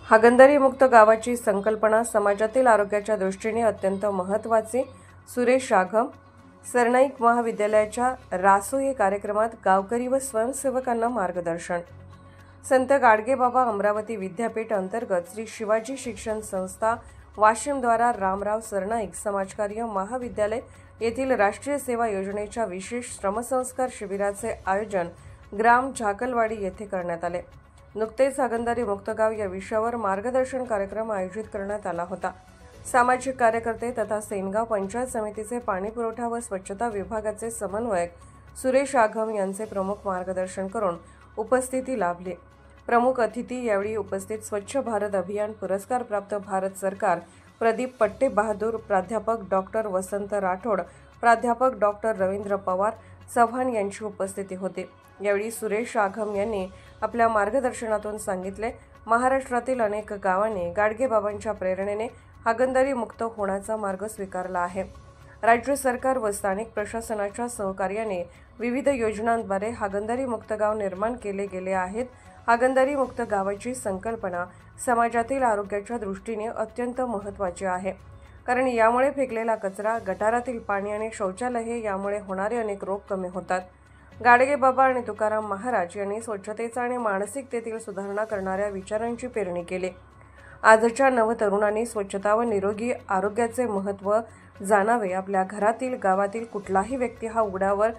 हागणदारी मुक्त गावाची संकल्पना समाजातील आरोग्याच्या दृष्टीने अत्यंत महत्त्वाची। सुरेश आघम सरनाईक महाविद्यालयाच्या रासो या कार्यक्रमात गावकरी व स्वयंसेवकांना मार्गदर्शन। संत गाडगेबाबा अमरावती विद्यापीठ अंतर्गत श्री शिवाजी शिक्षण संस्था वाशिम द्वारा रामराव सरनाईक समाजकार्य महाविद्यालय येथील राष्ट्रीय सेवा योजनेच्या विशेष श्रमसंस्कार शिबिराचे आयोजन ग्राम झाकलवाडी येथे करण्यात आले। नुकतेच हागणदारी मुक्त गाव या विषयावर मार्गदर्शन कार्यक्रम आयोजित करण्यात आला होता। सामाजिक कार्यकर्ते तथा सेनगाव पंचायत समितीचे पाणी पुरवठा व स्वच्छता विभागाचे समन्वयक सुरेश आघम यांचे प्रमुख मार्गदर्शन करून उपस्थिती लाभली। प्रमुख अतिथी यावेळी उपस्थित स्वच्छ भारत अभियान पुरस्कार प्राप्त भारत सरकार प्रदीप पट्टे बहादूर, प्राध्यापक डॉक्टर वसंत राठोड, प्राध्यापक डॉक्टर रवींद्र पवार चव्हाण यांची उपस्थिती होती। यावेळी सुरेश आघम यांनी आपल्या मार्गदर्शनातून सांगितले, महाराष्ट्रातील अनेक गावांनी गाडगेबाबांच्या प्रेरणेने हागणदारी मुक्त होण्याचा मार्ग स्वीकारला आहे। राज्य सरकार व स्थानिक प्रशासनाच्या सहकार्याने विविध योजनांद्वारे हागणदारी मुक्त गाव निर्माण केले गेले आहेत। हागणदारी मुक्त गावाची संकल्पना समाजातील आरोग्याच्या दृष्टीने अत्यंत महत्त्वाची आहे, कारण यामुळे फेकलेला कचरा, गटारातील पाणी आणि शौचालये यामुळे होणारे अनेक रोग कमी होतात। गाडगेबाबा आणि तुकाराम महाराज यांनी स्वच्छतेचा आणि मानसिकतेतील सुधारणा करणाऱ्या विचारांची पेरणी केली। आजच्या नवतरुणांनी स्वच्छता व निरोगी आरोग्याचे महत्त्व जाणावे। आपल्या घरातील, गावातील कुठलाही व्यक्ती हा उघड्यावर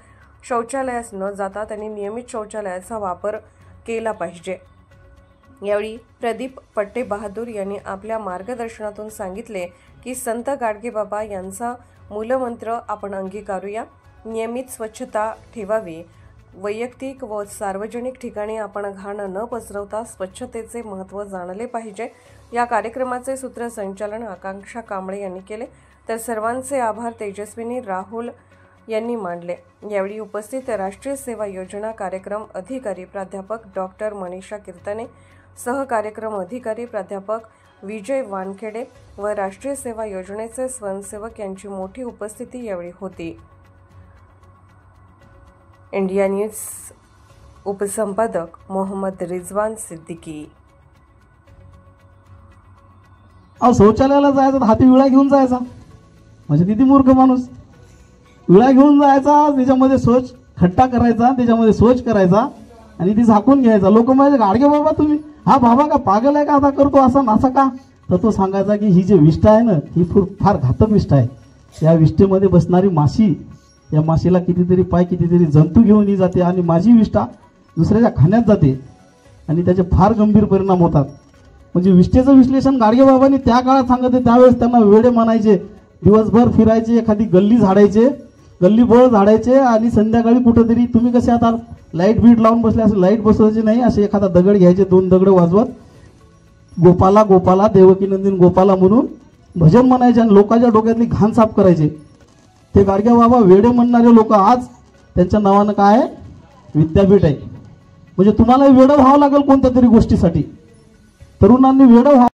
शौचालयास न जाता त्यांनी नियमित शौचालयाचा वापर केला पाहिजे। यावेळी प्रदीप पट्टे बहादूर यांनी आपल्या मार्गदर्शनातून सांगितले की संत गाडगेबाबा यांचा मूलमंत्र आपण अंगीकारूया। नियमित स्वच्छता ठेवावी। वैयक्तिक व सार्वजनिक ठिकाणी आपण घाण न पसरवता स्वच्छतेचे महत्त्व जाणले पाहिजे। या कार्यक्रमाचे सूत्रसंचालन आकांक्षा कांबळे यांनी केले, तर सर्वांचे आभार तेजस्विनी राहुल यांनी मानले। यावेळी उपस्थित राष्ट्रीय सेवा योजना कार्यक्रम अधिकारी प्राध्यापक डॉक्टर मनीषा कीर्तने, सहकार्यक्रम अधिकारी प्राध्यापक विजय वानखेडे व राष्ट्रीय सेवा योजनेचे स्वयंसेवक यांची मोठी उपस्थिती यावेळी होती। इंडिया न्यूज उपसंपादक मोहम्मद रिजवान सिद्दीकी। शौचालयाला जायचं हाती विळा घेऊन जायचा, म्हणजे किती मूर्ख माणूस। विळा घेऊन जायचा, त्याच्यामध्ये स्वच्छ खड्डा करायचा, त्याच्यामध्ये स्वच्छ करायचा आणि ती झाकून घ्यायचा। लोक म्हणजे गाडगे बाबा तुम्ही हा बाबा का पागल आहे का, असा करतो असा का? तर तो सांगायचा की ही जी विष्ठा आहे ना, ही फार घातक विष्ठा आहे। या विष्ठेमध्ये बसणारी माशी, या माशीला कितीतरी पाय, कितीतरी जंतू घेऊन जाते आणि माझी विष्ठा दुसऱ्याच्या खाण्यात जाते आणि त्याचे फार गंभीर परिणाम होतात। म्हणजे विष्ठेचं विश्लेषण गाडगेबाबांनी त्या काळात सांगते। त्यावेळेस त्यांना वेडे म्हणायचे, दिवसभर फिरायचे, एखादी गल्ली झाडायचे, गल्लीबळ झाडायचे आणि संध्याकाळी कुठेतरी तुम्ही कसे आता लाईट बीट लावून बसले असे लाईट बसवायचे नाही, असे एखादा दगड घ्यायचे, 2 दगड वाजवत गोपाला गोपाला देवकी नंदन गोपाला म्हणून भजन म्हणायचे आणि लोकांच्या डोक्यातली घाण साफ करायचे। ते गाडगे बाबा वेडे म्हणणारे लोक आज त्यांच्या नावानं काय आहे, विद्यापीठ आहे। म्हणजे तुम्हाला वेडं व्हावं लागेल कोणत्या तरी गोष्टीसाठी। तरुणांनी वेडं व्हावं